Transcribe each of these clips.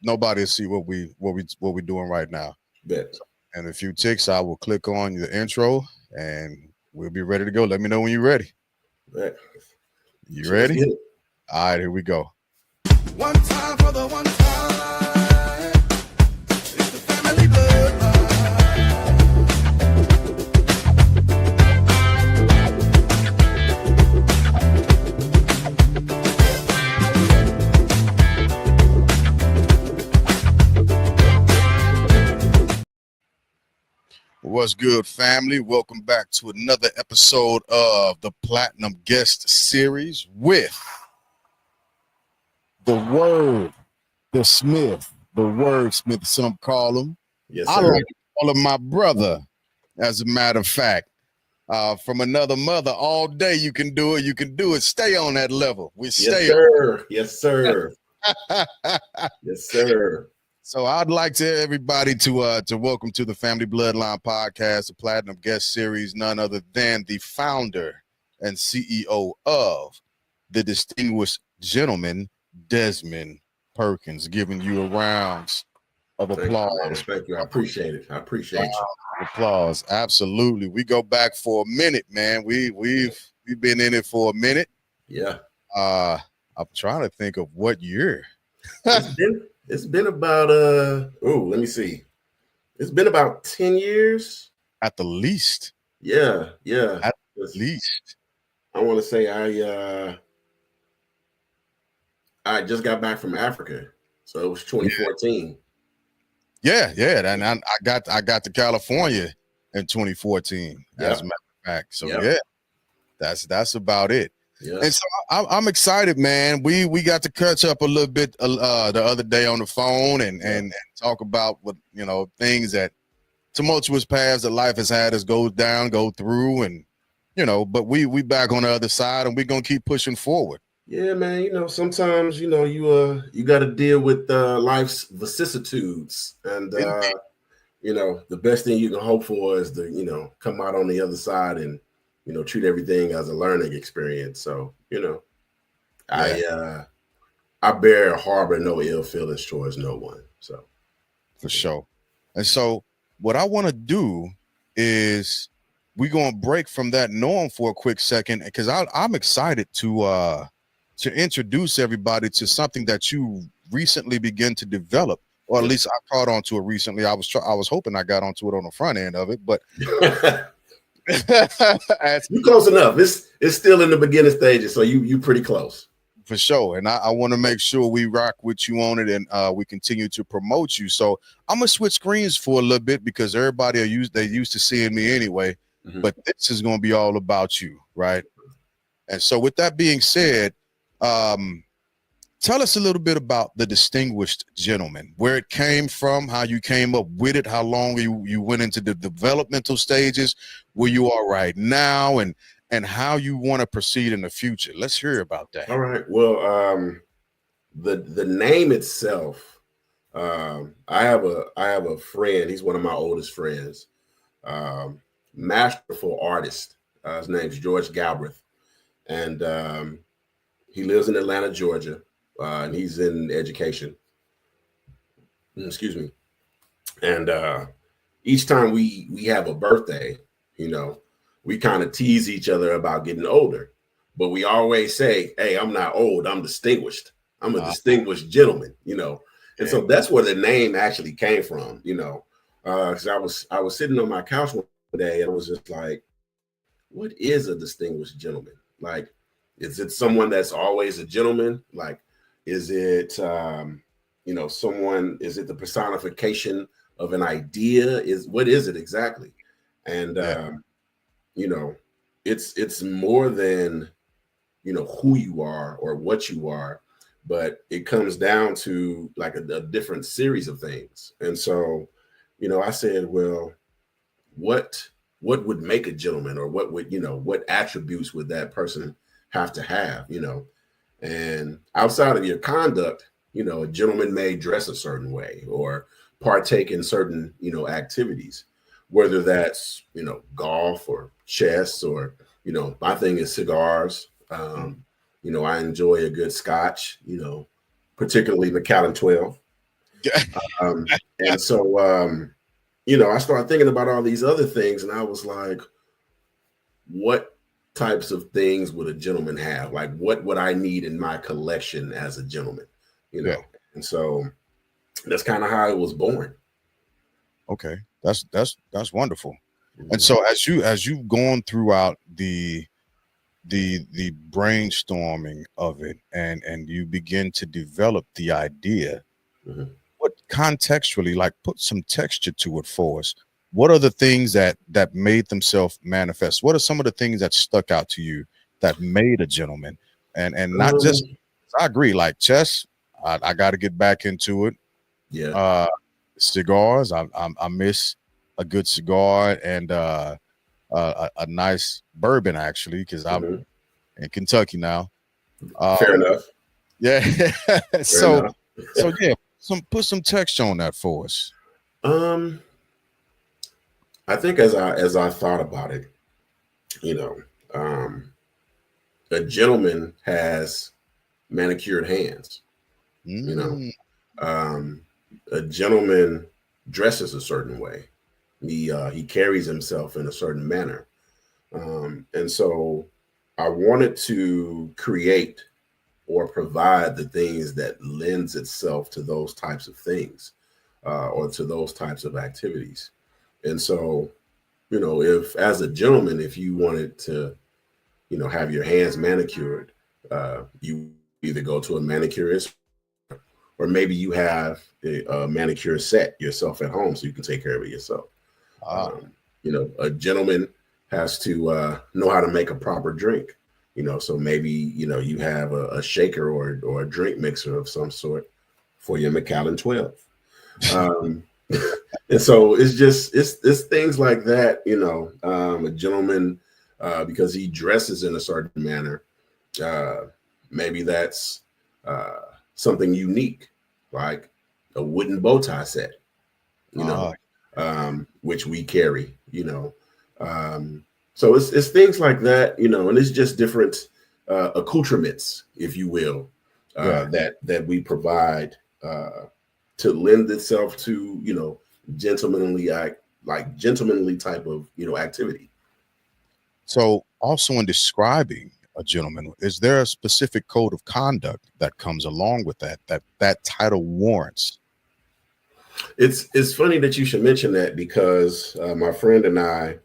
nobody will see what we doing right now. Bet. In a few ticks, I will click on the intro and we'll be ready to go. Let me know when you're ready. Bet. You ready? Let's get it. All right, here we go. One time for the one time. It's the family bloodline. What's good, family? Welcome back to another episode of the Platinum Guest Series with the Wordsmith, some call him. Yes, I sir. like to call him my brother, as a matter of fact. From another mother, all day you can do it. You can do it. Stay on that level. We Yes, stay. sir. Yes, sir. Yes, sir. So I'd like to everybody to welcome to the Family Bloodline Podcast, the Platinum Guest Series, none other than the founder and CEO of the distinguished gentleman, Dezmond Perkins, giving you a round of applause. Thank you. I appreciate it. I appreciate you. Applause. Absolutely. We go back for a minute, man. We've been in it for a minute. Yeah. I'm trying to think of what year. It's been about let me see. It's been about 10 years. At the least. Yeah. At least. I want to say I just got back from Africa. So it was 2014. Yeah. And I got to California in 2014, as a matter of fact. So that's about it. Yeah. And so I'm excited, man. We got to catch up a little bit the other day on the phone and talk about what things that tumultuous paths that life has had us go through, and but we back on the other side, and we're gonna keep pushing forward. Yeah, man. Sometimes you got to deal with life's vicissitudes, and the best thing you can hope for is to come out on the other side and treat everything as a learning experience. So, I bear or harbor no ill feelings towards no one. So, for sure. And so, what I want to do is we're gonna break from that norm for a quick second, because I'm excited to introduce everybody to something that you recently began to develop, or at least I caught onto it recently. I was hoping I got onto it on the front end of it, but. You close enough. It's still in the beginning stages, so you pretty close. For sure. And I want to make sure we rock with you on it, and we continue to promote you. So I'm gonna switch screens for a little bit, because everybody they used to seeing me anyway. Mm-hmm. But this is gonna be all about you, right? And so with that being said, tell us a little bit about the distinguished gentleman, where it came from, how you came up with it, how long you went into the developmental stages, where you are right now, and how you want to proceed in the future. Let's hear about that. All right. Well, the name itself, I have a friend. He's one of my oldest friends, masterful artist. His name's George Galbraith, and he lives in Atlanta, Georgia. And he's in education. Excuse me. And each time we have a birthday, we kind of tease each other about getting older. But we always say, hey, I'm not old. I'm distinguished. I'm a distinguished gentleman, And so that's where the name actually came from, because I was sitting on my couch one day, and I was just like, what is a distinguished gentleman? Like, is it someone that's always a gentleman? Like, is it, someone, is it the personification of an idea? What is it exactly? And, it's more than, who you are or what you are, but it comes down to like a different series of things. And so, I said, well, what would make a gentleman, or what would, what attributes would that person have to have, And outside of your conduct, a gentleman may dress a certain way or partake in certain, activities, whether that's, golf or chess, or, my thing is cigars. I enjoy a good scotch, particularly Macallan 12. And so, I started thinking about all these other things, and I was like, what types of things would a gentleman have? Like, what would I need in my collection as a gentleman? Yeah. And so that's kind of how it was born. Okay. That's wonderful. Mm-hmm. And so as you've gone throughout the brainstorming of it, and you begin to develop the idea, Mm-hmm. what contextually, like, put some texture to it for us. What are the things that made themselves manifest? What are some of the things that stuck out to you that made a gentleman? And not just, I agree, like chess, I got to get back into it. Yeah. Cigars, I miss a good cigar, and a nice bourbon, actually, because I'm Mm-hmm. in Kentucky now. Fair enough. Yeah. Fair so enough. yeah, put some texture on that for us. I think as I thought about it, a gentleman has manicured hands. Mm, A gentleman dresses a certain way. He carries himself in a certain manner, and so I wanted to create or provide the things that lends itself to those types of things, or to those types of activities. And so, if as a gentleman, if you wanted to, have your hands manicured, you either go to a manicurist, or maybe you have a manicure set yourself at home so you can take care of it yourself. ah, A gentleman has to know how to make a proper drink. So maybe you have a shaker or a drink mixer of some sort for your Macallan 12. Um, and so it's things like that. A gentleman, because he dresses in a certain manner, maybe that's something unique, like a wooden bow tie set, ah, which we carry, so it's things like that, and it's just different accoutrements, if you will, yeah. that we provide to lend itself to, gentlemanly gentlemanly type of, activity. So, also in describing a gentleman, is there a specific code of conduct that comes along with that title warrants? It's funny that you should mention that, because my friend and I,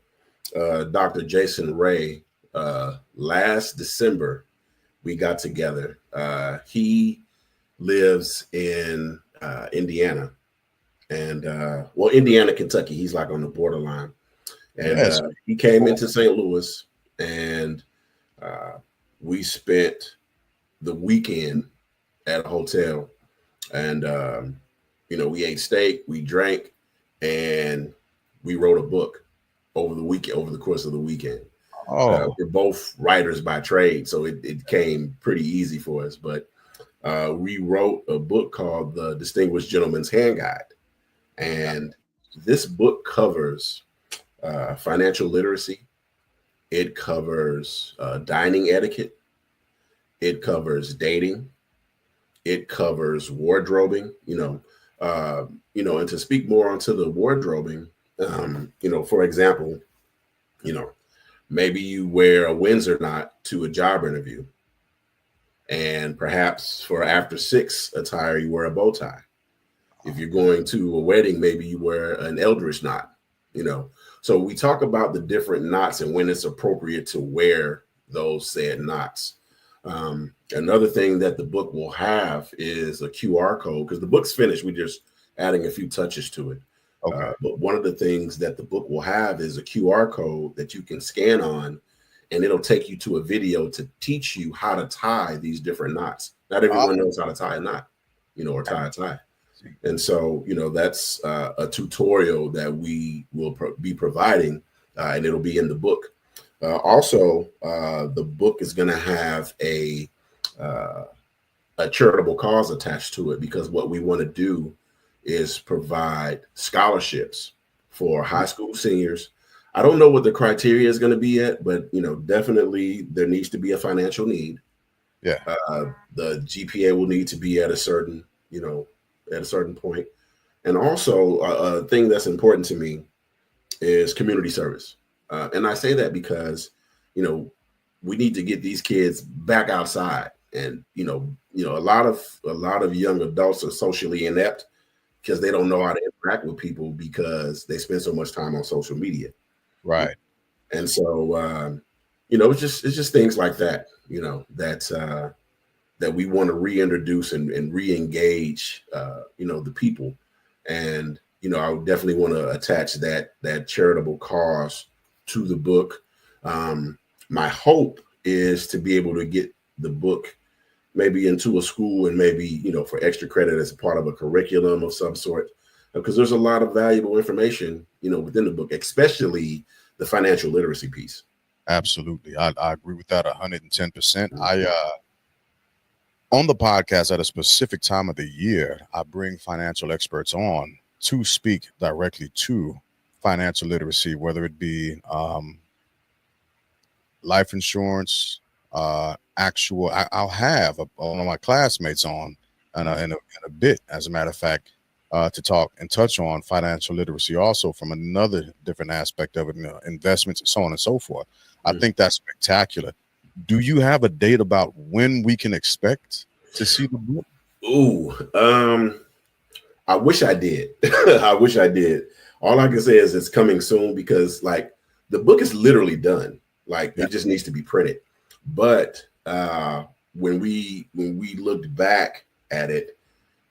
Dr. Jason Ray, last December, we got together. He lives in Indiana, and Indiana, Kentucky. He's like on the borderline. And Yes. he came into St. Louis, and we spent the weekend at a hotel, and we ate steak, we drank, and we wrote a book over the course of the weekend. Oh, We're both writers by trade, so it came pretty easy for us. But we wrote a book called The Distinguished Gentleman's Hand Guide, and this book covers financial literacy. It covers dining etiquette. It covers dating. It covers wardrobing. And to speak more onto the wardrobing, for example, maybe you wear a Windsor knot to a job interview, and perhaps for after 6 attire, you wear a bow tie. If you're going to a wedding, maybe you wear an Eldridge knot. So we talk about the different knots and when it's appropriate to wear those said knots. Another thing that the book will have is a QR code, because the book's finished. We're just adding a few touches to it. okay. But one of the things that the book will have is a QR code that you can scan on, and it'll take you to a video to teach you how to tie these different knots. Not everyone knows how to tie a knot, or tie a tie. And so, that's a tutorial that we will be providing, and it'll be in the book. Also, the book is going to have a charitable cause attached to it, because what we want to do is provide scholarships for high school seniors. I don't know what the criteria is going to be yet, but definitely there needs to be a financial need. Yeah. The GPA will need to be at a certain at a certain point. And also, a thing that's important to me is community service. And I say that because, we need to get these kids back outside. And a lot of young adults are socially inept because they don't know how to interact with people because they spend so much time on social media. Right. And so, it's just things like that, that we want to reintroduce and re-engage, the people. And, I would definitely want to attach that charitable cause to the book. My hope is to be able to get the book maybe into a school and maybe, for extra credit as a part of a curriculum of some sort, because there's a lot of valuable information, within the book, especially the financial literacy piece. Absolutely. I agree with that 110%. On the podcast at a specific time of the year, I bring financial experts on to speak directly to financial literacy, whether it be life insurance, I'll have one of my classmates on in a bit, as a matter of fact, to talk and touch on financial literacy also from another different aspect of it, investments and so on and so forth. I think that's spectacular. Do you have a date about when we can expect to see the book? Ooh, I wish I did. I wish I did. All I can say is it's coming soon because the book is literally done. It just needs to be printed. But when we looked back at it,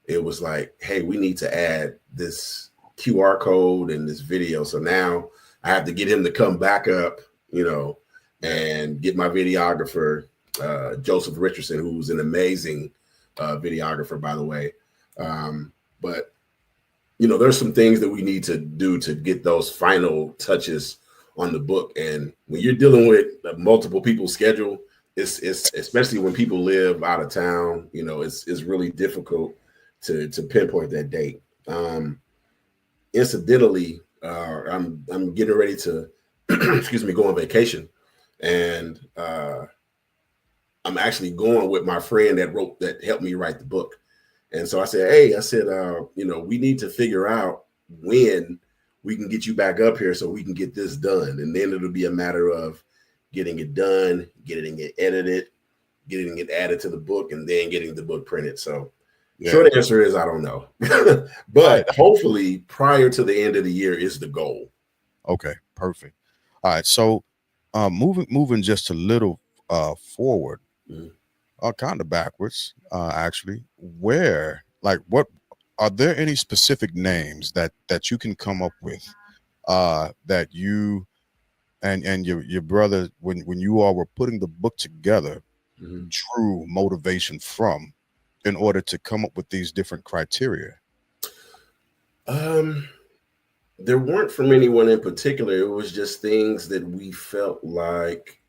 it was like, hey, we need to add this QR code and this video. So now I have to get him to come back up, and get my videographer, Joseph Richardson, who's an amazing videographer, by the way. But there's some things that we need to do to get those final touches on the book. And when you're dealing with multiple people's schedule, it's especially when people live out of town, it's really difficult to pinpoint that date. Incidentally, I'm getting ready to go on vacation, and I'm actually going with my friend that helped me write the book. And so I said, hey, we need to figure out when we can get you back up here so we can get this done. And then it'll be a matter of getting it done, getting it edited, getting it added to the book, and then getting the book printed. So short answer is I don't know. But hopefully prior to the end of the year is the goal. Okay, perfect. All right. So moving just a little forward, kind of backwards, actually, what are there any specific names that you can come up with that you and your brother, when you all were putting the book together, drew motivation from in order to come up with these different criteria? There weren't from anyone in particular. It was just things that we felt like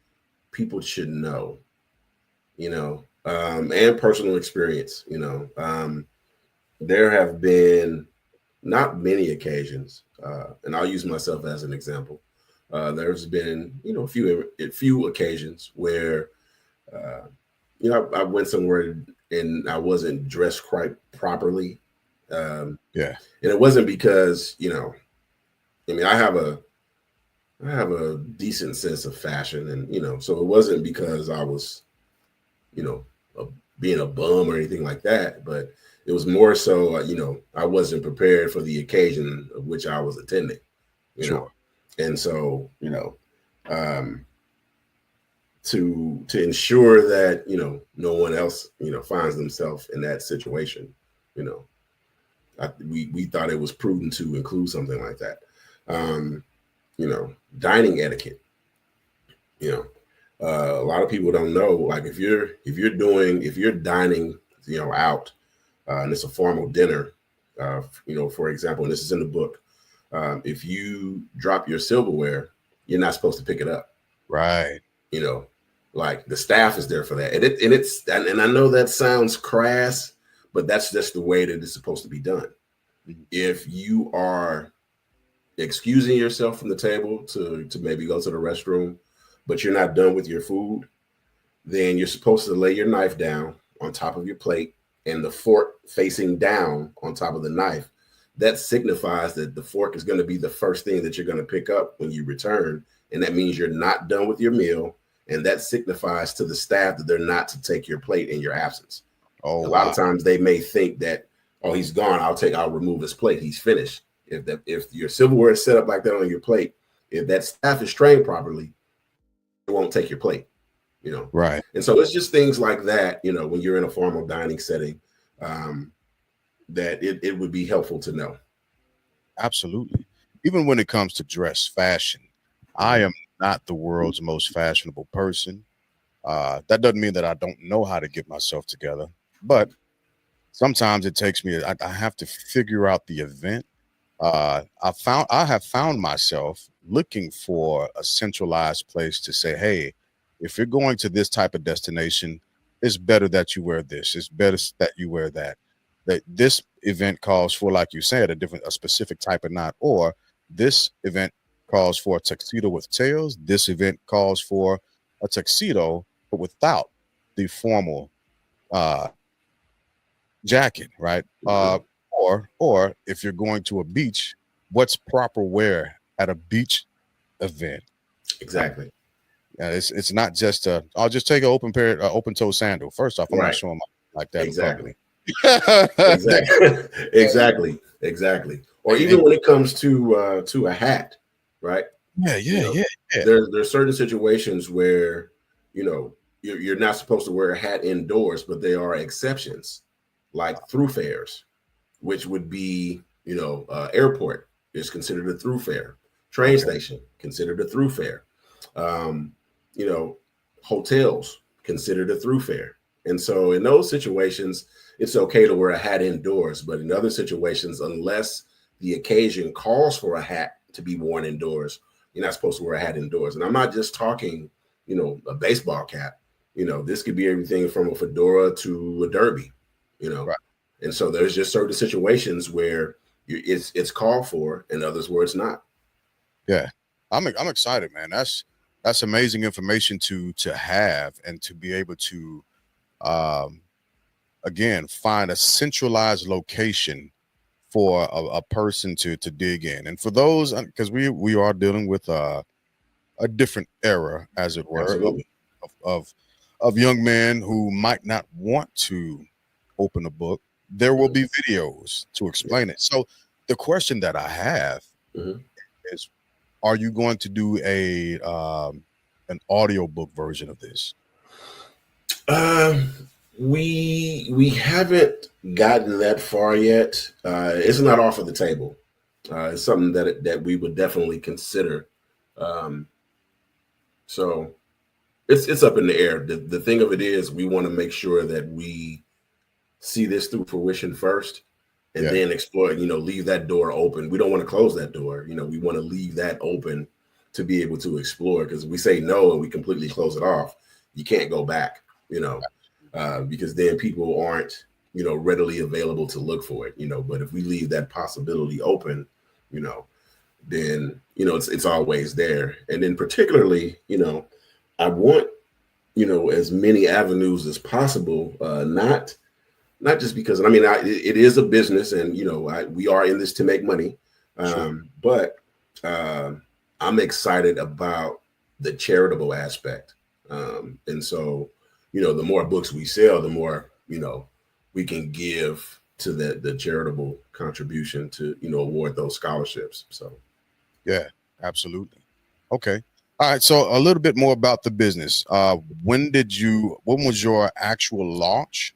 people should know, and personal experience, there have been not many occasions, and I'll use myself as an example. There's been, a few occasions where, I went somewhere and I wasn't dressed quite properly. And it wasn't because, I have a decent sense of fashion, and, so it wasn't because I was, being a bum or anything like that, but it was more so, I wasn't prepared for the occasion of which I was attending, know? And so, to ensure that, no one else, finds themselves in that situation, we thought it was prudent to include something like that. Dining etiquette, a lot of people don't know, like if you're dining, out, and it's a formal dinner, for example, and this is in the book, if you drop your silverware, you're not supposed to pick it up. Right. Like the staff is there for that. And I know that sounds crass, but that's just the way that it's supposed to be done. If you are excusing yourself from the table to maybe go to the restroom, but you're not done with your food, then you're supposed to lay your knife down on top of your plate and the fork facing down on top of the knife, that signifies that the fork is going to be the first thing that you're going to pick up when you return. And that means you're not done with your meal. And that signifies to the staff that they're not to take your plate in your absence. Oh, A lot wow. of times they may think that, oh, he's gone, I'll remove his plate, he's finished. If your silverware is set up like that on your plate, if that staff is trained properly, it won't take your plate, Right. And so it's just things like that, when you're in a formal dining setting, that it would be helpful to know. Absolutely. Even when it comes to dress fashion, I am not the world's most fashionable person. That doesn't mean that I don't know how to get myself together, but sometimes it takes me, I have to figure out the event. I have found myself looking for a centralized place to say, hey, if you're going to this type of destination, it's better that you wear this. It's better that you wear that. That this event calls for, like you said, a specific type of knot, or this event calls for a tuxedo with tails. This event calls for a tuxedo, but without the formal jacket, right? Or if you're going to a beach, what's proper wear at a beach event? Exactly. It's not just I'll just take an open toe sandal. First off, I'm not showing my like that. Exactly. Exactly. Exactly. Or even when it comes to a hat, right? Yeah. There's certain situations where you're not supposed to wear a hat indoors, but there are exceptions, like thoroughfares, which would be airport is considered a thoroughfare, train station considered a thoroughfare, hotels considered a thoroughfare. And so in those situations, it's okay to wear a hat indoors, but in other situations, unless the occasion calls for a hat to be worn indoors, you're not supposed to wear a hat indoors. And I'm not just talking, a baseball cap. This could be everything from a fedora to a derby, Right. And so there's just certain situations where it's called for, and others where it's not. Yeah, I'm excited, man. That's amazing information to have and to be able to again find a centralized location for a person to dig in. And for those, because we are dealing with a different era, as it were, Absolutely. of young men who might not want to open a book. There will be videos to explain it. So the question that I have is, are you going to do an audiobook version of this? We haven't gotten that far yet. It's not off of the table. It's something that we would definitely consider. So it's up in the air. The thing of it is, we want to make sure that we see this through fruition first, and then explore. Leave that door open. We don't want to close that door. We want to leave that open to be able to explore. Because if we say no and we completely close it off, you can't go back. Because then people aren't, readily available to look for it, but if we leave that possibility open, then, it's always there. And then particularly, I want, as many avenues as possible, not just because, it is a business and, we are in this to make money. But I'm excited about the charitable aspect. And so, the more books we sell, the more, we can give to the charitable contribution to, award those scholarships. So. Yeah, absolutely. Okay. All right. So a little bit more about the business. When was your actual launch?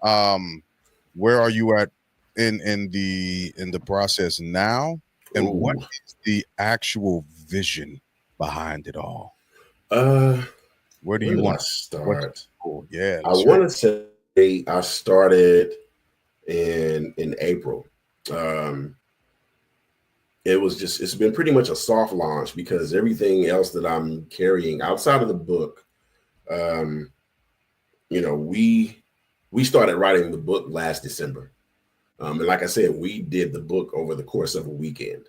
Where are you at in the process now? And what is the actual vision behind it all? Where do you want to start? Yeah, I want to say I started in April. It's been pretty much a soft launch because everything else that I'm carrying outside of the book, we started writing the book last December. And like I said, we did the book over the course of a weekend.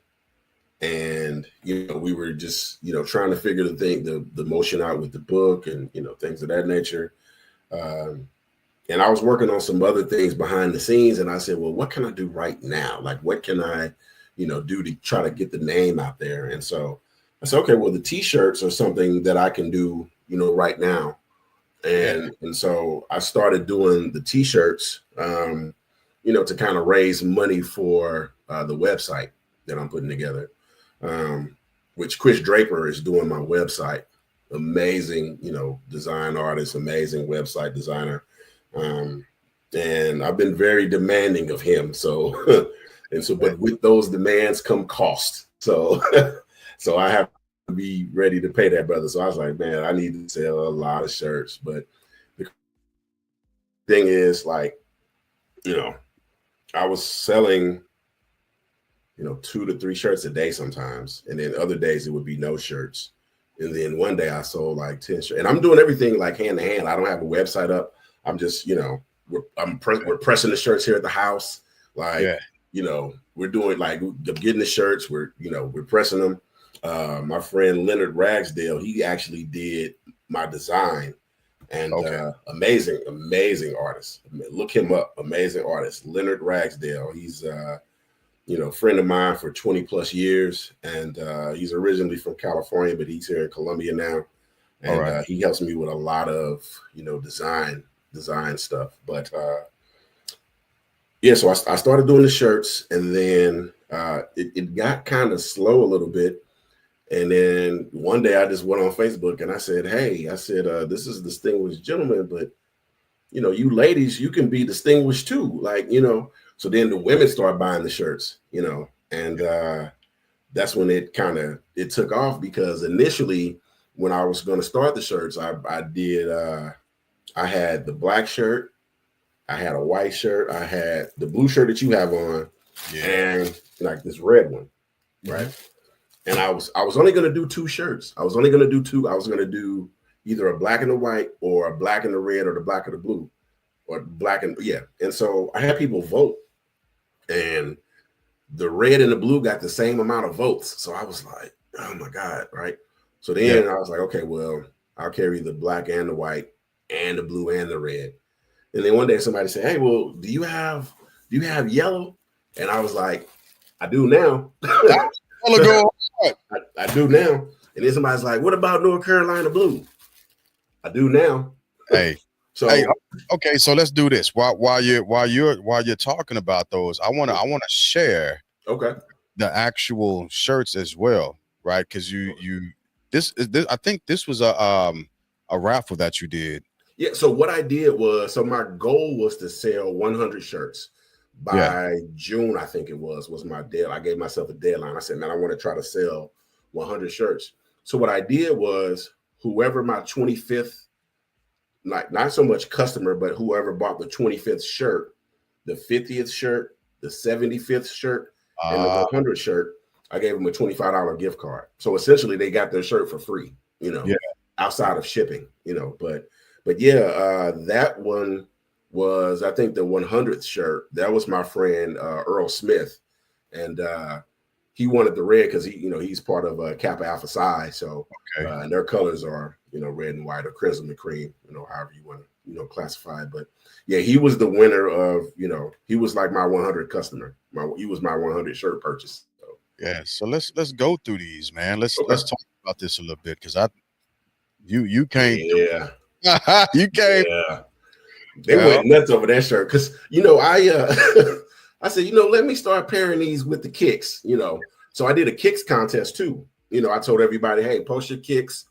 And, we were just, trying to figure the motion out with the book and, things of that nature. And I was working on some other things behind the scenes, and I said, well, what can I do right now? Like, what can I, do to try to get the name out there? And so I said, okay, well, the t-shirts are something that I can do, right now. Yeah. And so I started doing the t-shirts, to kind of raise money for the website that I'm putting together, which Chris Draper is doing my website. Amazing, design artist, amazing website designer. And I've been very demanding of him. So, but with those demands come cost. So, so I have to be ready to pay that brother. So I was like, man, I need to sell a lot of shirts. But the thing is, like, I was selling, 2 to 3 shirts a day sometimes. And then other days it would be no shirts. And then one day I sold like 10 shirts. And I'm doing everything like hand to hand. I don't have a website up. I'm just, we're pressing the shirts here at the house. Like, we're doing like getting the shirts. We're pressing them. My friend Leonard Ragsdale, he actually did my design, and amazing artist. Look him up. Amazing artist, Leonard Ragsdale. He's a friend of mine for 20 plus years, and he's originally from California, but he's here in Colombia now, and he helps me with a lot of design stuff. But so I started doing the shirts, and then it got kind of slow a little bit. And then one day I just went on Facebook and I said, hey, this is Distinguished Gentleman, but you ladies, you can be distinguished too. Like, so then the women start buying the shirts, and that's when it took off, because initially when I was going to start the shirts, I had the black shirt, I had a white shirt, I had the blue shirt that you have on, and like this red one, right? And I was only going to do 2 shirts. I was only going to do 2. I was going to do either a black and a white, or a black and the red, or the black and the blue, or black and And so I had people vote, and the red and the blue got the same amount of votes. So I was like, oh my God, right? So then I was like, okay, well, I'll carry the black and the white and the blue and the red. And then one day somebody said, hey, well, do you have yellow? And I was like, I do now. I do now. And then somebody's like, what about North Carolina blue? I do now. Hey, okay, so let's do this. While you're talking about those, I want to share the actual shirts as well, right? Because I think this was a raffle that you did. Yeah. So what I did was, my goal was to sell 100 shirts by June. I think it was my deadline. I gave myself a deadline. I said, man, I want to try to sell 100 shirts. So what I did was, whoever my 25th, not so much customer, but whoever bought the 25th shirt, the 50th shirt, the 75th shirt, and the 100th shirt, I gave them a $25 gift card. So essentially they got their shirt for free, outside of shipping, but that one was, I think, the 100th shirt. That was my friend Earl Smith, and he wanted the red because he's part of Kappa Alpha Psi. So and their colors are red and white, or crimson and cream, however you want to classify it. But yeah, he was the winner of he was like my 100 customer. He was my 100 shirt purchase. So. Yeah, so let's go through these, man. Let's talk about this a little bit, because you came. Yeah. You came. Yeah. They went nuts over that shirt, because I said, let me start pairing these with the kicks, So I did a kicks contest too. I told everybody, hey, post your kicks,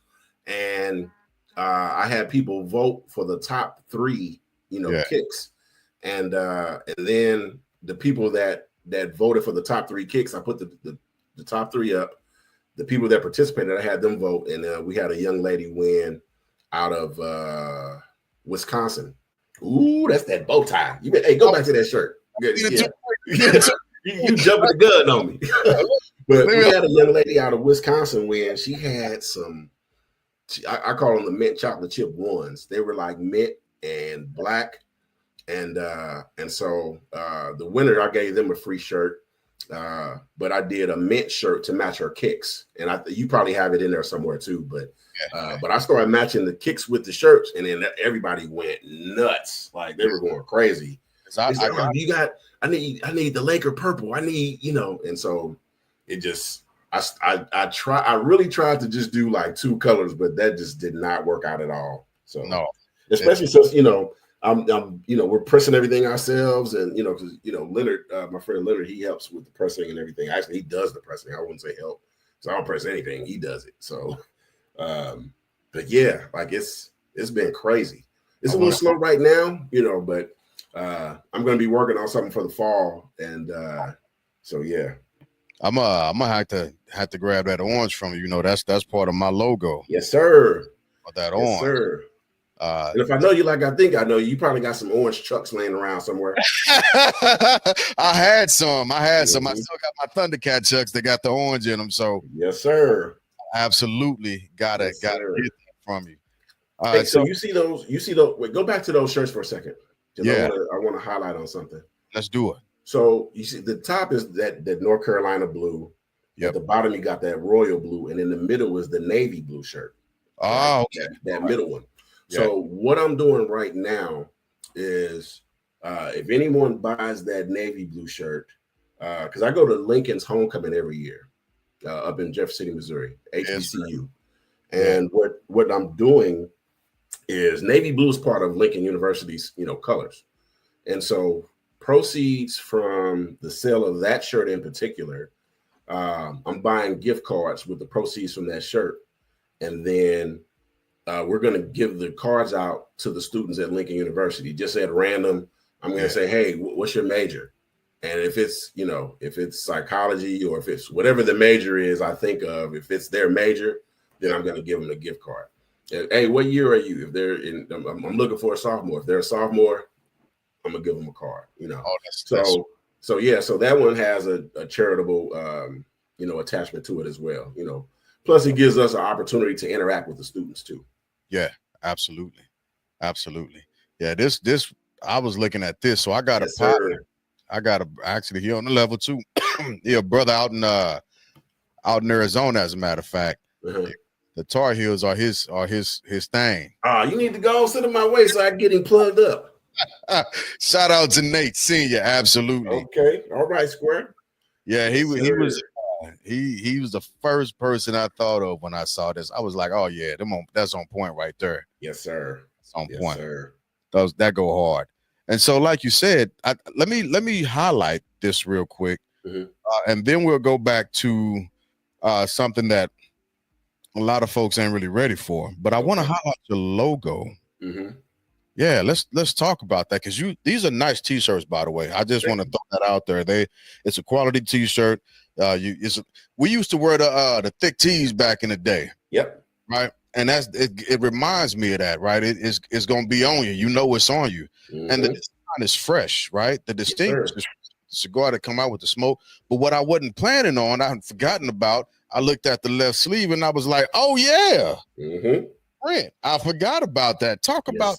and I had people vote for the top 3, kicks, and then the people that voted for the top 3 kicks, I put the top 3 up. The people that participated, I had them vote, and we had a young lady win out of Wisconsin. Ooh, that's that bow tie. Hey, go back to that shirt. Yeah. You jumping the gun on me. But we had a young lady out of Wisconsin win. She had some, I call them the mint chocolate chip ones. They were like mint and black. And so the winner, I gave them a free shirt. But I did a mint shirt to match her kicks. And you probably have it in there somewhere too. But But I started matching the kicks with the shirts, and then everybody went nuts. Like they were going crazy. They said, I need the Laker purple. I need, and so it just I really tried to just do like 2 colors, but that just did not work out at all. So no, especially since we're pressing everything ourselves, and because Leonard, my friend Leonard, he helps with the pressing and everything. Actually, he does the pressing. I wouldn't say help, so I don't press anything. He does it. So, but yeah, like it's been crazy. It's a little slow right now, but I'm going to be working on something for the fall, and so yeah. I'm gonna have to grab that orange from you. That's part of my logo. Yes, sir. That yes, orange. Sir. And if I know you like I think I know you, probably got some orange chucks laying around somewhere. I had some. Mm-hmm. I still got my Thundercat chucks that got the orange in them. So yes, sir. Absolutely gotta get that from you. Hey, so you see those. Wait, go back to those shirts for a second. Yeah, I want to highlight on something. Let's do it. So you see, the top is that North Carolina blue. Yep. At the bottom, you got that royal blue, and in the middle is the navy blue shirt. Oh, okay. that middle one. Yeah. So what I'm doing right now is, if anyone buys that navy blue shirt, because I go to Lincoln's homecoming every year, up in Jeff City, Missouri, HBCU, and what I'm doing is navy blue is part of Lincoln University's colors, and so proceeds from the sale of that shirt in particular, I'm buying gift cards with the proceeds from that shirt, and then we're going to give the cards out to the students at Lincoln University. Just at random, I'm going to say, hey, what's your major? And if it's psychology, or if it's whatever the major is I think of, if it's their major, then I'm going to give them a gift card. Hey, what year are you? If they're I'm looking for a sophomore. If they're a sophomore, I'm gonna give them a card. So that one has a charitable attachment to it as well. Plus it gives us an opportunity to interact with the students too. Yeah, absolutely. Yeah, this I was looking at this, so I got a partner. I got actually here on the level 2. Yeah, brother out in Arizona, as a matter of fact. Uh-huh. The Tar Heels are his thing. You need to go sit in my way so I can get him plugged up. Shout out to Nate Senior, absolutely. Okay, all right, Square. Yeah, he was the first person I thought of when I saw this. I was like, oh yeah, that's on point right there. Yes, sir. It's on point. Sir. That go hard. And so, like you said, let me highlight this real quick, and then we'll go back to something that a lot of folks ain't really ready for. But I want to highlight your logo. Mm-hmm. Yeah, let's talk about that, because these are nice t-shirts, by the way. I just want to throw that out there. It's a quality t-shirt. We used to wear the thick tees back in the day. Yep. Right. And it reminds me of that, right? It's gonna be on you. It's on you. Mm-hmm. And the design is fresh, right? The distinct cigar that come out with the smoke. But what I wasn't planning on, I had forgotten about. I looked at the left sleeve and I was like, oh yeah. Mm-hmm. Brent, I forgot about that. Talk about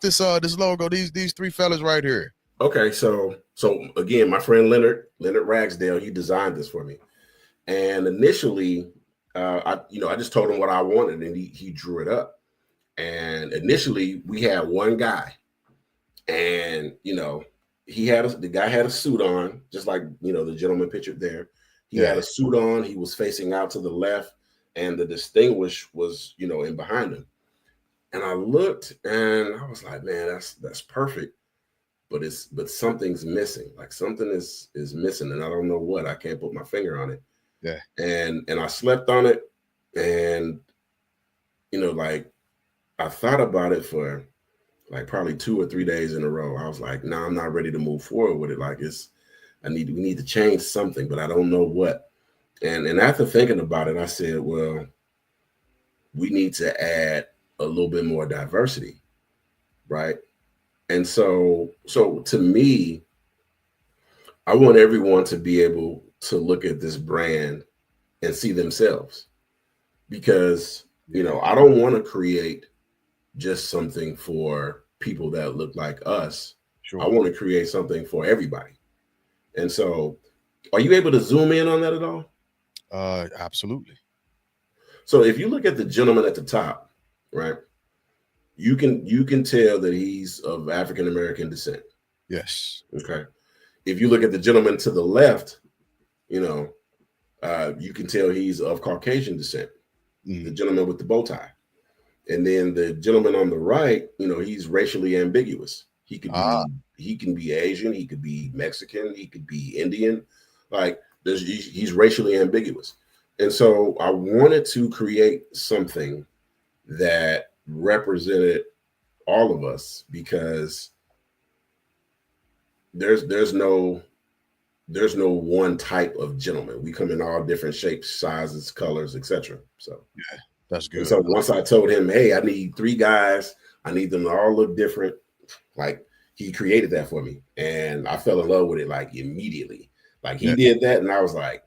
this logo, these 3 fellas right here. Okay, so again, my friend Leonard Ragsdale, he designed this for me. And initially, I just told him what I wanted, and he drew it up. And initially we had one guy, and the guy had a suit on, just like the gentleman pictured there. He had a suit on, he was facing out to the left, and the Distinguished was, in behind him. And I looked and I was like, man, that's perfect. But something's missing. Like something is missing, and I don't know what. I can't put my finger on it. Yeah. And I slept on it, and I thought about it for like probably 2 or 3 days in a row. I was like, no, I'm not ready to move forward with it. Like we need to change something, but I don't know what. And after thinking about it, I said, well, we need to add a little bit more diversity, right? And so to me, I want everyone to be able to look at this brand and see themselves, because, I don't want to create just something for people that look like us. Sure. I want to create something for everybody. And so, are you able to zoom in on that at all? Absolutely. So if you look at the gentleman at the top, right, you can tell that he's of African American descent. Yes. Okay. If you look at the gentleman to the left, you know, you can tell he's of Caucasian descent. The gentleman with the bow tie. And then the gentleman on the right, you know, he's racially ambiguous. He can be Asian, he could be Mexican, he could be Indian. Like he's racially ambiguous. And so I wanted to create something that represented all of us, because there's no one type of gentleman. We come in all different shapes, sizes, colors, etc. So yeah, that's good. And so once I told him, hey, I need 3 guys, I need them to all look different, like he created that for me, and I fell in love with it like immediately. Like he did that, and I was like,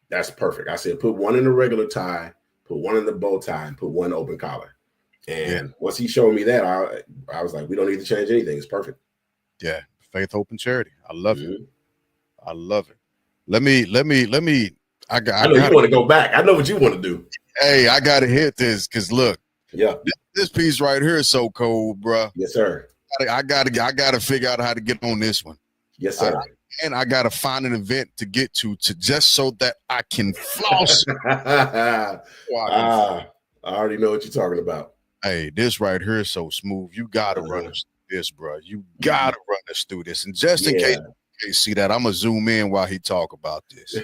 that's perfect. I said, put one in the regular tie, put one in the bow tie, and put one open collar. And once he showed me that, I was like, we don't need to change anything. It's perfect. Yeah, faith, hope, and charity. I love it. I love it. Let me. I know you want to go back. I know what you want to do. Hey, I gotta hit this because look, yeah, this piece right here is so cold, bro. Yes, sir. I gotta figure out how to get on this one. Yes, sir. And I gotta find an event to get to just so that I can floss. I already know what you're talking about. Hey, this right here is so smooth. You gotta run us through this, bro. You gotta run us through this. And just in case you can't see that, I'm gonna zoom in while he talk about this.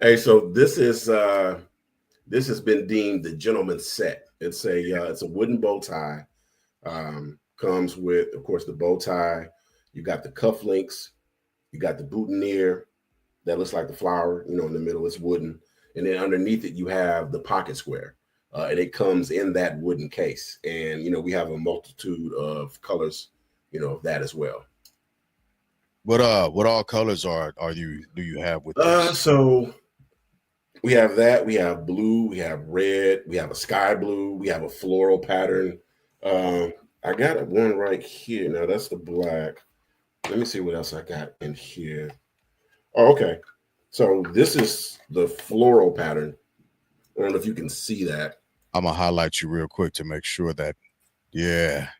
Hey, so this has been deemed the gentleman's set. It's a wooden bow tie. Comes with, of course, the bow tie. You got the cufflinks. You got the boutonniere that looks like the flower. You know, in the middle it's wooden, and then underneath it you have the pocket square, and it comes in that wooden case. And you know, we have a multitude of colors, you know, of that as well. What all colors do you have with this? So we have that. We have blue. We have red. We have a sky blue. We have a floral pattern. I got one right here. Now that's the black. Let me see what else I got in here. Oh, okay. So this is the floral pattern. I don't know if you can see that. I'm gonna highlight you real quick to make sure that. Yeah.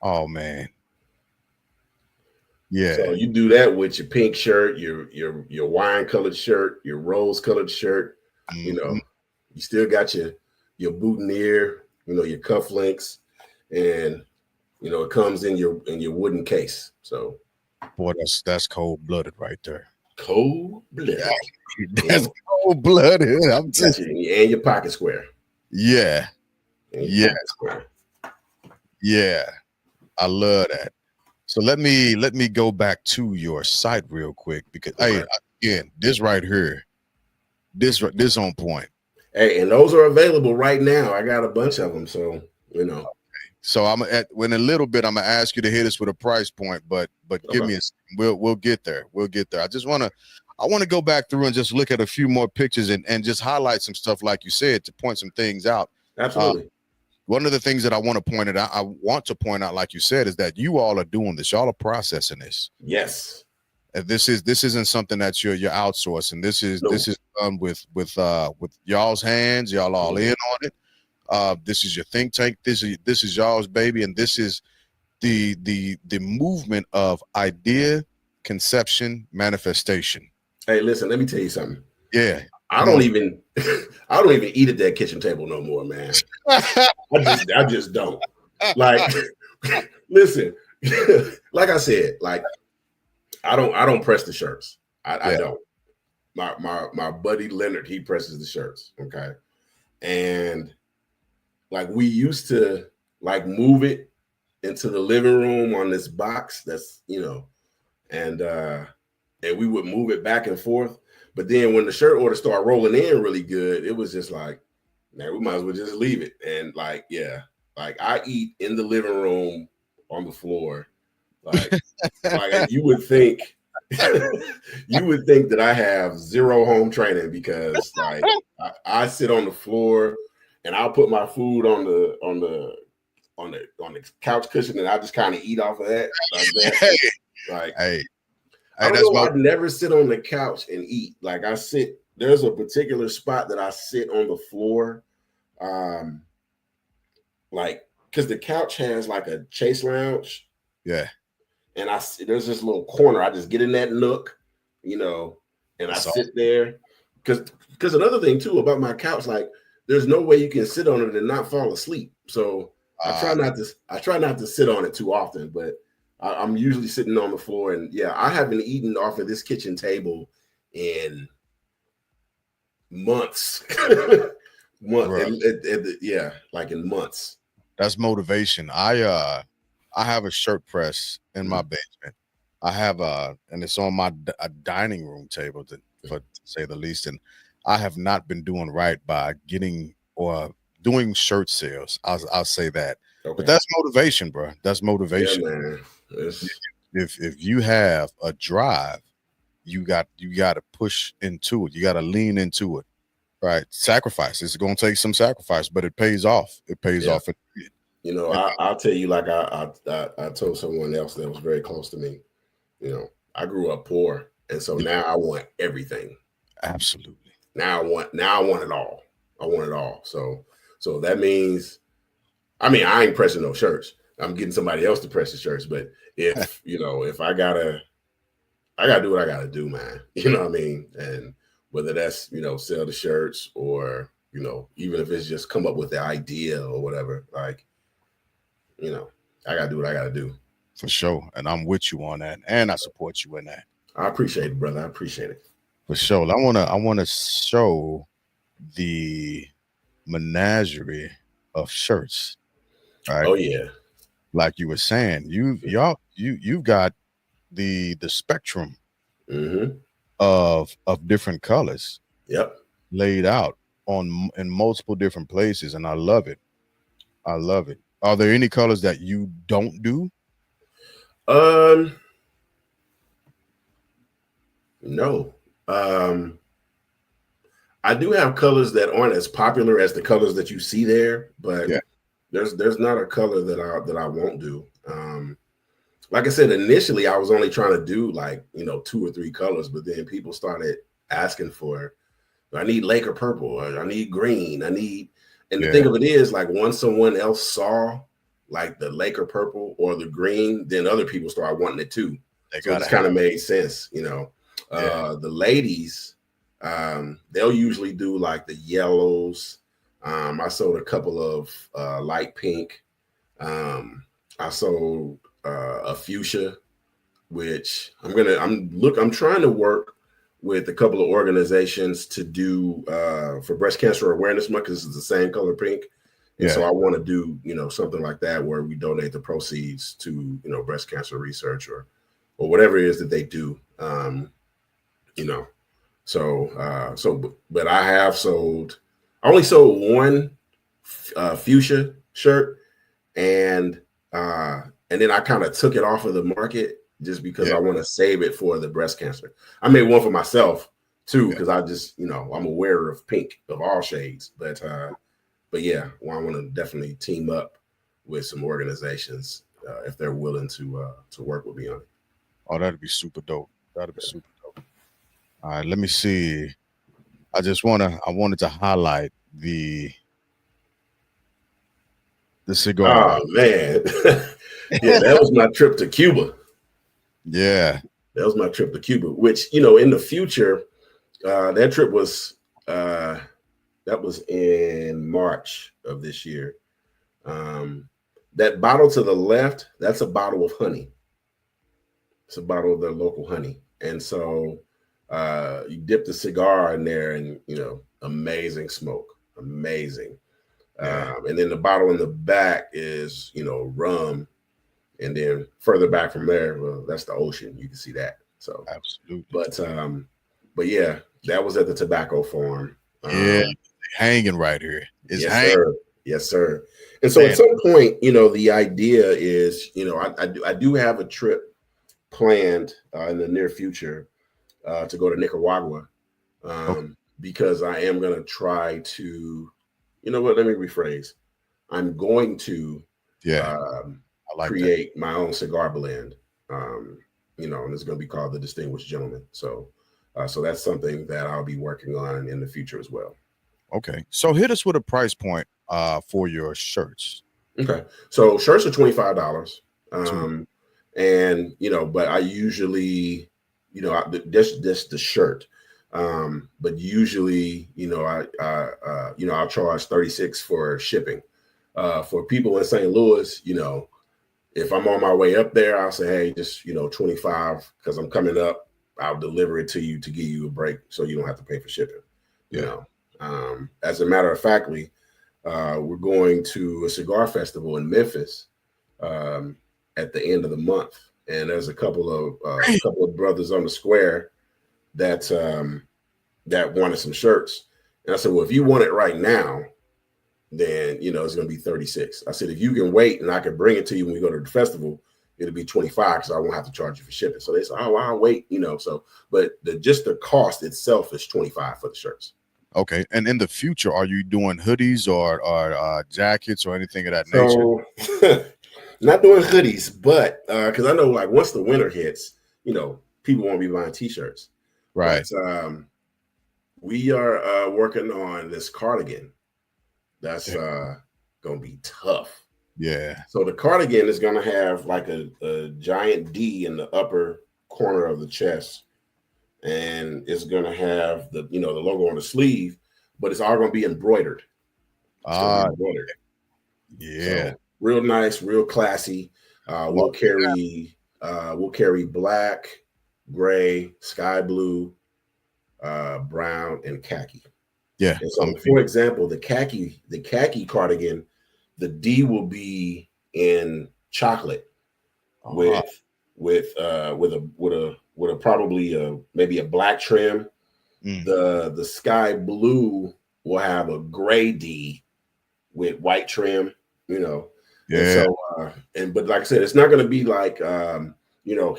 Oh man. Yeah. So you do that with your pink shirt, your wine colored shirt, your rose colored shirt. You know, you still got your boutonniere, you know, your cufflinks, and you know, it comes in your wooden case. So, boy, that's cold blooded right there. Cold blooded. That's cold blooded. I'm just and your pocket square. Yeah. Yeah. I love that. So let me go back to your site real quick because hey, again, this right here, this on point. Hey, and those are available right now. I got a bunch of them, so you know. So in a little bit, I'm gonna ask you to hit us with a price point, but give me we'll get there. We'll get there. I want to go back through and just look at a few more pictures and just highlight some stuff, like you said, to point some things out. Absolutely. One of the things that I want to point out, like you said, is that you all are doing this. Y'all are processing this. Yes. And this isn't something that you're outsourcing. This is done with y'all's hands. Y'all all in on it. This is your think tank. This is y'all's baby, and this is the movement of idea, conception, manifestation. Hey, listen, let me tell you something. Yeah. I don't even eat at that kitchen table no more, man. I just don't. Like, listen, like I said, like I don't press the shirts. I don't. My buddy Leonard, he presses the shirts. Okay. And like we used to like move it into the living room on this box that's, you know, and we would move it back and forth. But then when the shirt orders started rolling in really good, it was just like, man, we might as well just leave it. And like, yeah, like I eat in the living room on the floor. Like, like you would think that I have zero home training because like I sit on the floor and I'll put my food on the couch cushion and I just kind of eat off of that. Like that. Like, hey, I don't know, I'd never sit on the couch and eat. Like I sit there's a particular spot that I sit on the floor, like because the couch has like a chase lounge. Yeah. And there's this little corner. I just get in that nook, and I sit there. Because another thing too about my couch, like there's no way you can sit on it and not fall asleep. So I try not to sit on it too often, but I'm usually sitting on the floor. And yeah, I haven't eaten off of this kitchen table in months. Like in months. That's motivation. I have a shirt press in my basement. I have and it's on a dining room table, to say the least. And I have not been doing right by getting or doing shirt sales. I'll say that. Okay. But that's motivation, bro. That's motivation. Yeah, man. If you have a drive, you got to push into it. You got to lean into it. Right? Sacrifice. It's going to take some sacrifice, but it pays off. It pays off. I'll tell you, like I told someone else that was very close to me, I grew up poor. And so now I want everything. Absolutely. Now I want it all. I want it all. So that means, I ain't pressing no shirts. I'm getting somebody else to press the shirts. But if, if I gotta do what I gotta do, man, you know what I mean? And whether that's, sell the shirts or, even if it's just come up with the idea or whatever, like, I got to do what I got to do. For sure. And I'm with you on that. And I support you in that. I appreciate it, brother. I appreciate it. For sure. I want to show the menagerie of shirts. Right? Oh, yeah. Like you were saying, you've got the spectrum of different colors. Yep. Laid out in multiple different places. And I love it. I love it. Are there any colors that you don't do? No. I do have colors that aren't as popular as the colors that you see there, but there's not a color that I won't do. Like I said, initially I was only trying to do like, 2 or 3 colors, but then people started asking for, I need Laker purple, or I need green, and the thing of it is, like, once someone else saw like the Laker purple or the green, then other people started wanting it too. So it kind of made sense, The ladies, they'll usually do like the yellows. I sold a couple of light pink. I sold a fuchsia, which I'm trying to work with a couple of organizations to do for Breast Cancer Awareness Month, because it's the same color pink. And so I want to do, something like that where we donate the proceeds to, breast cancer research or whatever it is that they do. But I only sold one fuchsia shirt, and then I kind of took it off of the market just because I want to save it for the breast cancer. I made one for myself too, because I just, I'm aware of pink of all shades, but yeah, well, I want to definitely team up with some organizations if they're willing to work with me on it. Oh, that'd be super dope. That'd be super dope. All right, let me see. I wanted to highlight the cigar. Oh man. Yeah, that was my trip to Cuba. Yeah. That was my trip to Cuba, which, in the future, that trip was that was in March of this year. That bottle to the left, that's a bottle of honey. It's a bottle of their local honey. And so you dip the cigar in there and, amazing smoke, amazing. Yeah. And then the bottle in the back is, rum. And then further back from there, well, that's the ocean. You can see that. So absolutely. But yeah, that was at the tobacco farm. Hanging right here. It's hanging. Sir. Yes, sir. And so at some point, the idea is, I do have a trip planned in the near future to go to Nicaragua because I am going to try to, let me rephrase. I'm going to create my own cigar blend, and it's going to be called the Distinguished Gentleman. So So that's something that I'll be working on in the future as well. Okay. So hit us with a price point for your shirts. Okay. So shirts are $25. Two. And but I usually, this the shirt. But usually, I'll charge 36 for shipping. For people in St. Louis, if I'm on my way up there, I'll say, hey, just 25 because I'm coming up. I'll deliver it to you to give you a break so you don't have to pay for shipping. As a matter of factly, we're going to a cigar festival in Memphis at the end of the month, and there's a couple of brothers on the square that wanted some shirts, and I said, well, if you want it right now, then it's going to be 36. I said, if you can wait and I can bring it to you when we go to the festival, it'll be 25 because I won't have to charge you for shipping. So they said, oh, I'll wait, so but just the cost itself is 25 for the shirts. Okay. And in the future, are you doing hoodies or jackets or anything of that nature? So not doing hoodies, but because I know like once the winter hits, people won't be buying t-shirts. Right. But we are working on this cardigan. That's gonna be tough. Yeah. So the cardigan is gonna have like a giant D in the upper corner of the chest, and it's gonna have the the logo on the sleeve, but it's all gonna be embroidered. Embroidered. Yeah. So, real nice, real classy. We'll carry black, gray, sky blue, brown, and khaki. Yeah. And so, for example, the khaki cardigan, the D will be in chocolate with a probably maybe a black trim. The sky blue will have a gray D with white trim. Yeah. And so, but like I said, it's not going to be like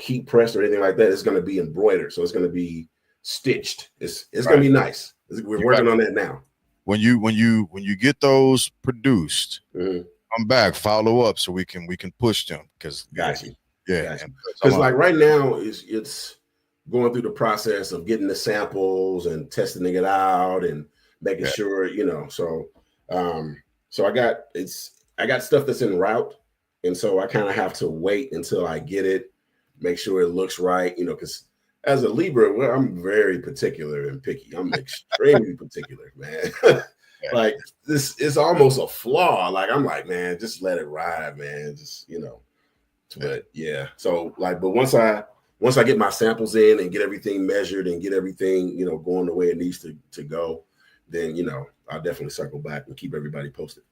heat pressed or anything like that. It's going to be embroidered, so it's going to be stitched. It's going to be nice. We're working on that now. When you get those produced, come back, follow up so we can push them because gotcha. Yeah. Because like right now it's going through the process of getting the samples and testing it out and making sure So I got stuff that's en route, and so I kind of have to wait until I get it, make sure it looks right, because as a Libra, I'm very particular and picky. I'm extremely particular, man. Like this is almost a flaw. Like I'm like, man, just let it ride, man. Just But yeah, so like, but once I get my samples in and get everything measured and get everything going the way it needs to go, then I'll definitely circle back and keep everybody posted.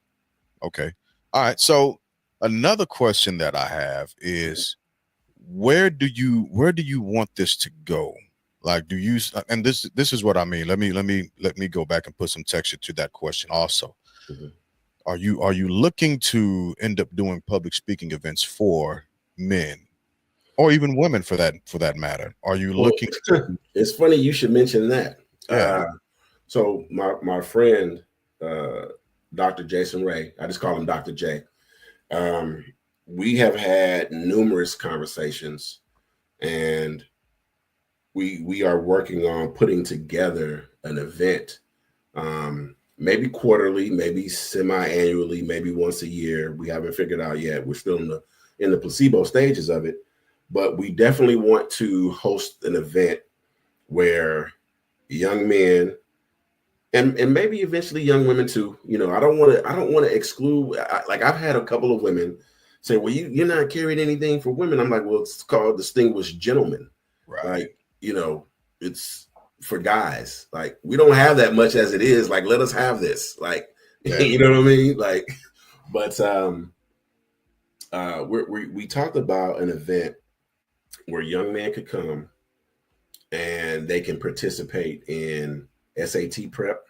Okay. All right. So another question that I have is, where do you want this to go? Like, do you, and this is what I mean. Let me go back and put some texture to that question also. Are you looking to end up doing public speaking events for men or even women for that matter? Are you looking It's funny you should mention that. Yeah. So my friend Dr. Jason Ray, I just call him Dr. J. We have had numerous conversations, and we are working on putting together an event, maybe quarterly, maybe semi-annually, maybe once a year. We haven't figured out yet. We're still in the placebo stages of it, but we definitely want to host an event where young men and maybe eventually young women too. I don't want to exclude. Like I've had a couple of women say, well, you're not carrying anything for women. I'm like, well, it's called Distinguished Gentlemen. Right. Like, it's for guys. Like, we don't have that much as it is. Like, let us have this. Like, you know what I mean? Like, but we talked about an event where young men could come and they can participate in SAT prep.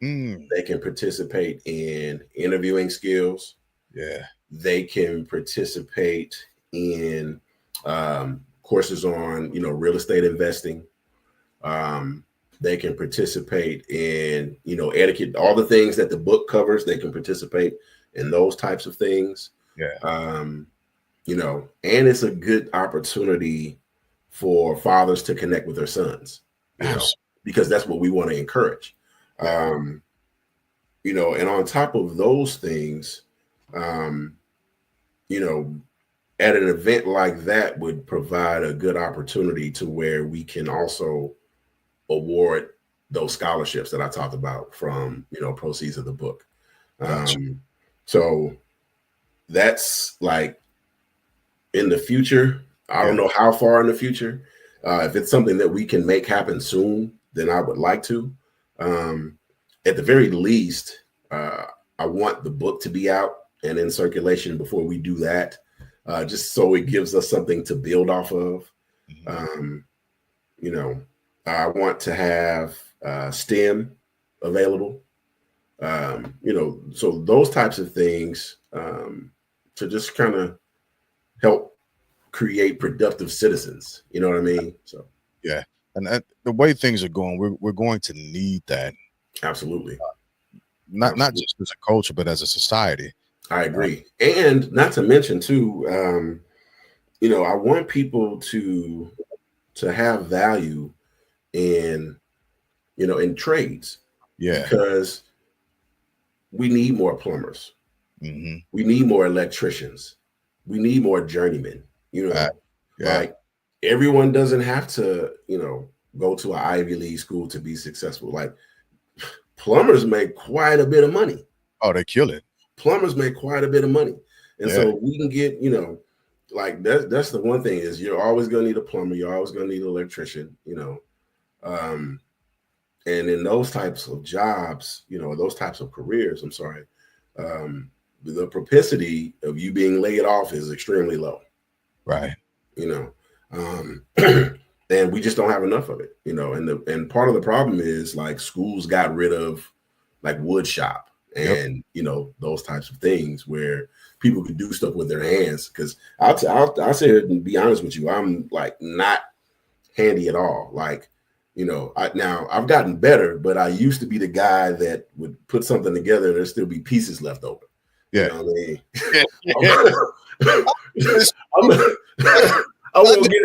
They can participate in interviewing skills. Yeah. They can participate in courses on, real estate investing. They can participate in, etiquette, all the things that the book covers. They can participate in those types of things. Yeah. And it's a good opportunity for fathers to connect with their sons. Absolutely. Because that's what we want to encourage. And on top of those things, at an event like that would provide a good opportunity to where we can also award those scholarships that I talked about from, proceeds of the book. Gotcha. So that's like in the future. I don't know how far in the future. If it's something that we can make happen soon, then I would like to. At the very least, I want the book to be out and in circulation before we do that, just so it gives us something to build off of. I want to have STEM available, so those types of things to just kind of help create productive citizens. You know what I mean? So yeah, and the way things are going, we're going to need that. Absolutely. Not just as a culture, but as a society. I agree. And not to mention too, I want people to have value in trades. Yeah. Because we need more plumbers. Mm-hmm. We need more electricians. We need more journeymen. Like everyone doesn't have to, go to an Ivy League school to be successful. Like plumbers make quite a bit of money. Oh, they kill it. Plumbers make quite a bit of money. And so we can get, like that's the one thing is you're always going to need a plumber. You're always going to need an electrician, and in those types of jobs, those types of careers, the propensity of you being laid off is extremely low. Right. And we just don't have enough of it, and part of the problem is like schools got rid of like wood shop and, those types of things where people could do stuff with their hands. Cause I'll say it and be honest with you. I'm like not handy at all. Like, now I've gotten better, but I used to be the guy that would put something together and there'd still be pieces left over. Yeah. You know what I mean?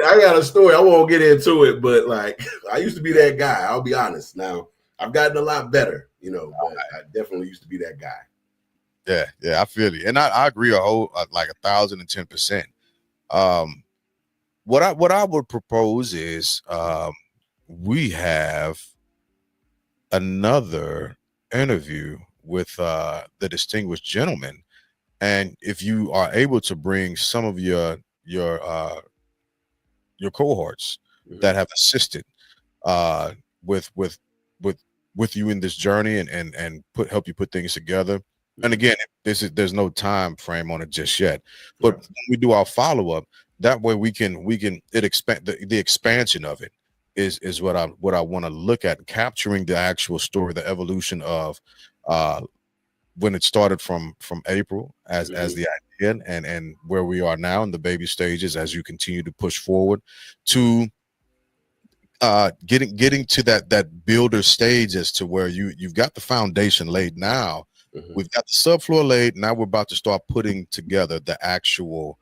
I got a story. I won't get into it, but like I used to be that guy. I'll be honest. Now I've gotten a lot better, but I definitely used to be that guy. Yeah, I feel you, and I agree like 1,010%. What I would propose is we have another interview with the distinguished gentleman, and if you are able to bring some of your cohorts that have assisted with you in this journey and help you put things together. And again, there's no time frame on it just yet, but when we do our follow-up, that way we can expand the expansion of it is what I want to look at, capturing the actual story, the evolution of when it started from April as the idea and where we are now in the baby stages as you continue to push forward to getting to that builder stage as to where you've got the foundation laid now. We've got the subfloor laid. Now we're about to start putting together the actual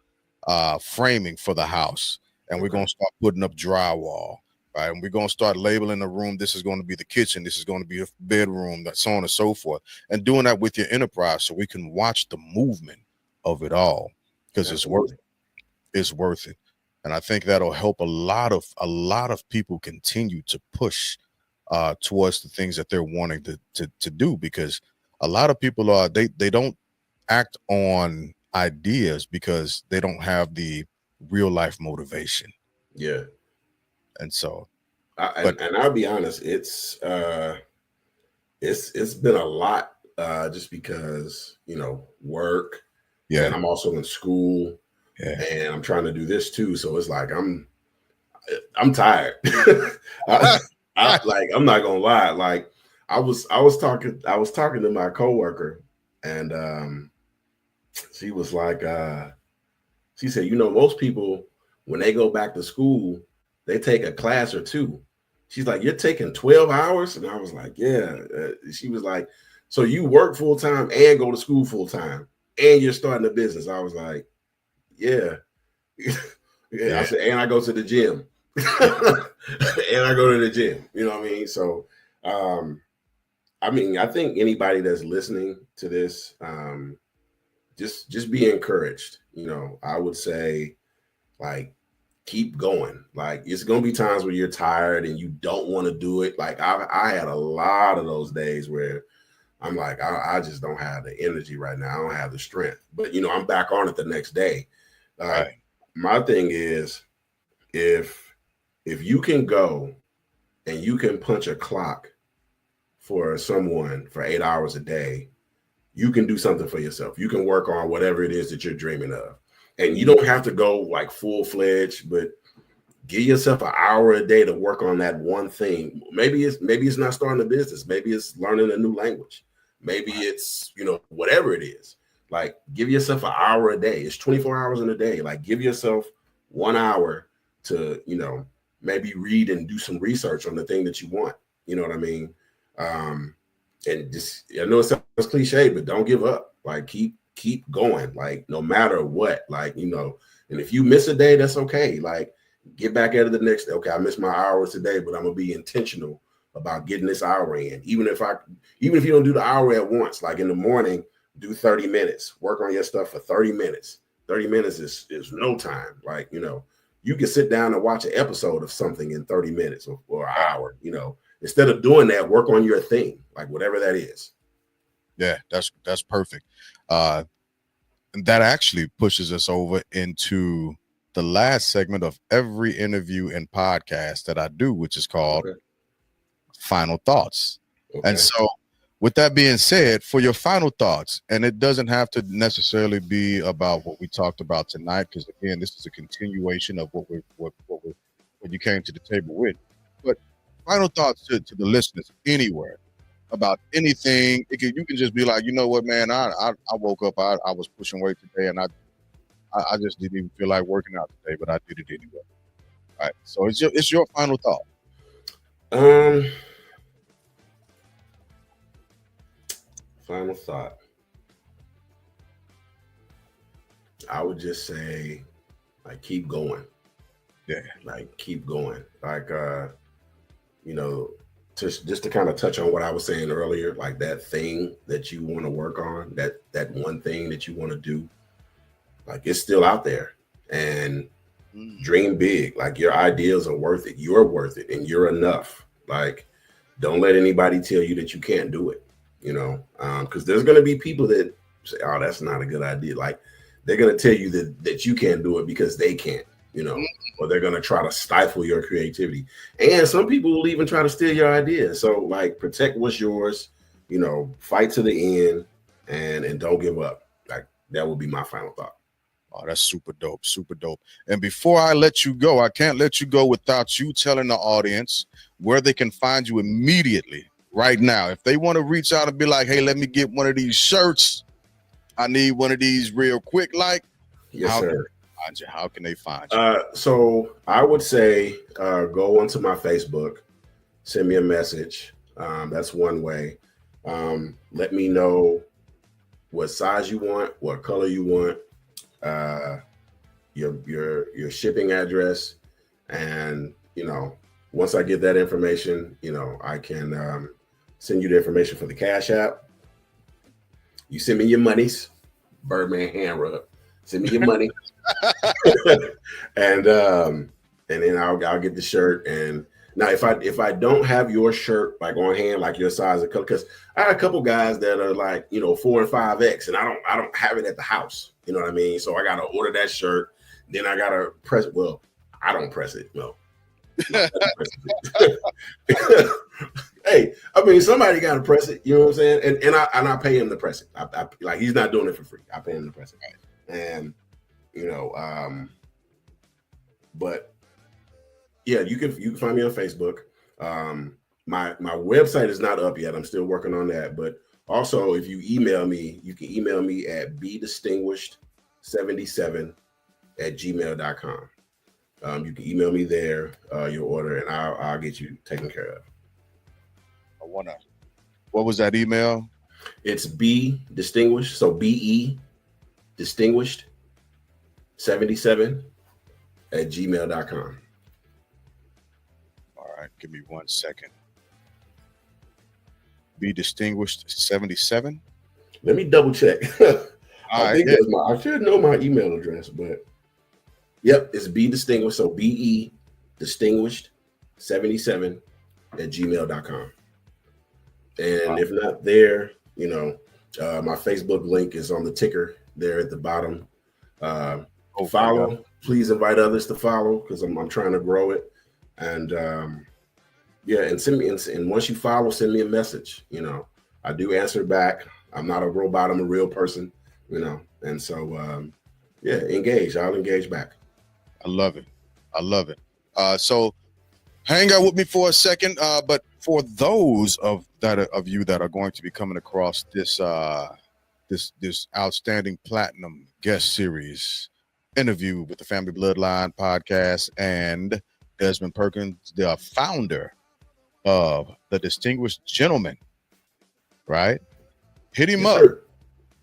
framing for the house, and we're going to start putting up drywall, right? And we're going to start labeling the room. This is going to be the kitchen. This is going to be the bedroom, that so on and so forth, and doing that with your enterprise so we can watch the movement of it all, because it's worth it. It's worth it. And I think that'll help a lot of people continue to push towards the things that they're wanting to do, because a lot of people they don't act on ideas because they don't have the real life motivation. Yeah. And so and I'll be honest, it's been a lot just because, work. Yeah. And I'm also in school. Yeah. And I'm trying to do this too. So it's like I'm tired. I'm not gonna lie. Like I was talking to my coworker, and she was like, she said, most people when they go back to school, they take a class or two. She's like, you're taking 12 hours? And I was like, yeah. She was like, so you work full time and go to school full time and you're starting a business. I was like, yeah. I said, and I go to the gym. and I go to the gym. You know what I mean? So, I mean, I think anybody that's listening to this, just be encouraged. You know, I would say, like, keep going. Like, it's gonna be times where you're tired and you don't want to do it. Like, I had a lot of those days where I'm like, I just don't have the energy right now. I don't have the strength. But you know, I'm back on it the next day. Right. My thing is, if you can go and you can punch a clock for someone for 8 hours a day, you can do something for yourself. You can work on whatever it is that you're dreaming of. And you don't have to go like full-fledged, but give yourself an hour a day to work on that one thing. Maybe it's not starting a business. Maybe it's learning a new language. Maybe it's, you know, whatever it is. Like, give yourself an hour a day. It's 24 hours in a day. Like, give yourself 1 hour to, you know, maybe read and do some research on the thing that you want. You know what I mean? And just, I know it sounds cliche, but don't give up. Like, keep going. Like, no matter what. Like, you know, and if you miss a day, that's okay. Like, get back at it the next day. Okay, I missed my hours today, but I'm gonna be intentional about getting this hour in. Even if you don't do the hour at once, like in the morning, do 30 minutes. Work on your stuff for 30 minutes. 30 minutes is no time. Like, you know, you can sit down and watch an episode of something in 30 minutes or an hour, you know. Instead of doing that, work on your thing, like whatever that is. Yeah, that's perfect. And that actually pushes us over into the last segment of every interview and podcast that I do, which is called Final Thoughts. Okay. And so, with that being said, for your final thoughts, and it doesn't have to necessarily be about what we talked about tonight, because again, this is a continuation of what you came to the table with. But final thoughts to the listeners anywhere about anything. You can just be like, you know what, man, I woke up, I was pushing weight today, and I just didn't even feel like working out today, but I did it anyway. All right. So it's your final thought. Final thought. I would just say, like, keep going. Yeah. Like, keep going. Like, you know, just to kind of touch on what I was saying earlier, like that thing that you want to work on, that one thing that you want to do, like, it's still out there. And dream big. Like, your ideas are worth it. You're worth it, and you're enough. Like, don't let anybody tell you that you can't do it. You know, because there's going to be people that say, "Oh, that's not a good idea." Like, they're going to tell you that you can't do it because they can't. You know, or they're going to try to stifle your creativity. And some people will even try to steal your ideas. So, like, protect what's yours. You know, fight to the end, and don't give up. Like, that would be my final thought. Oh, that's super dope, super dope. And before I let you go, I can't let you go without you telling the audience where they can find you immediately right now. If they want to reach out and be like, hey, let me get one of these shirts. I need one of these real quick. Like, yes, sir. How can they find you? So I would say go onto my Facebook, send me a message. That's one way. Let me know what size you want, what color you want, your shipping address, and, you know, once I get that information, you know, I can send you the information for the Cash App. You send me your monies, Birdman hand rub. Send me your money, and then I'll get the shirt. And now, if I don't have your shirt like on hand, like your size and color, because I had a couple guys that are like, you know, 4 and 5X, and I don't have it at the house. You know what I mean? So I gotta order that shirt. Then I gotta press it. Well, I don't press it. No. Hey, I mean, somebody got to press it. You know what I'm saying? And I pay him to press it. I like, he's not doing it for free. I pay him to press it. And, you know, but yeah, you can find me on Facebook. My website is not up yet. I'm still working on that. But also, if you email me, you can email me at bdistinguished77@gmail.com. You can email me there, your order, and I'll get you taken care of. What was that email? It's B distinguished, so BE distinguished 77@gmail.com. All right, give me 1 second. Be Distinguished 77. Let me double check. All I right, think yeah. that's I should know my email address, but yep, it's Be Distinguished. So BE Distinguished 77 at gmail.com. And if not there, my Facebook link is on the ticker there at the bottom. Follow. Please invite others to follow because I'm trying to grow it. And and send me and once you follow, send me a message. I do answer back. I'm not a robot. I'm a real person. And so engage. I'll engage back. I love it. So hang out with me for a second. But for those of you that are going to be coming across this outstanding platinum guest series interview with the Family Bloodline podcast and Dezmond Perkins, the founder of the Distinguished Gentleman, right? Hit him up. Sir.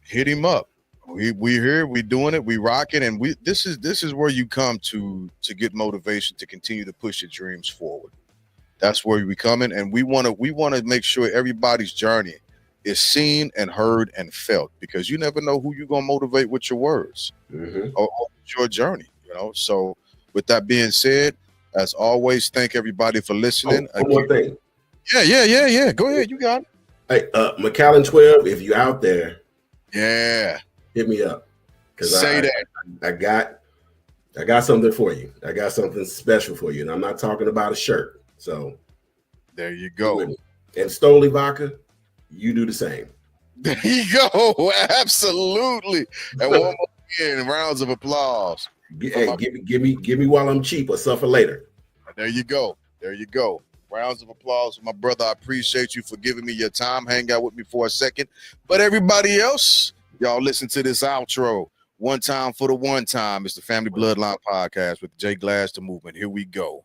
Hit him up. We here, we doing it, we rocking, and this is where you come to get motivation to continue to push your dreams forward. That's where we coming, and we want to make sure everybody's journey is seen and heard and felt, because you never know who you're gonna motivate with your words or your journey. So with that being said, as always, thank everybody for listening. One more thing. Yeah. Go ahead, you got it. Hey, McAllen 12, if you out there, hit me up. Say that. I got something for you. I got something special for you. And I'm not talking about a shirt. So there you go. And Stoli Vodka, you do the same. There you go. Absolutely. And one more again, rounds of applause. Hey, give me while I'm cheap or suffer later. There you go. Rounds of applause for my brother. I appreciate you for giving me your time. Hang out with me for a second. But everybody else, y'all listen to this outro. One time for the one time. It's the Family Bloodline Podcast with Jay Glass, the Movement. Here we go.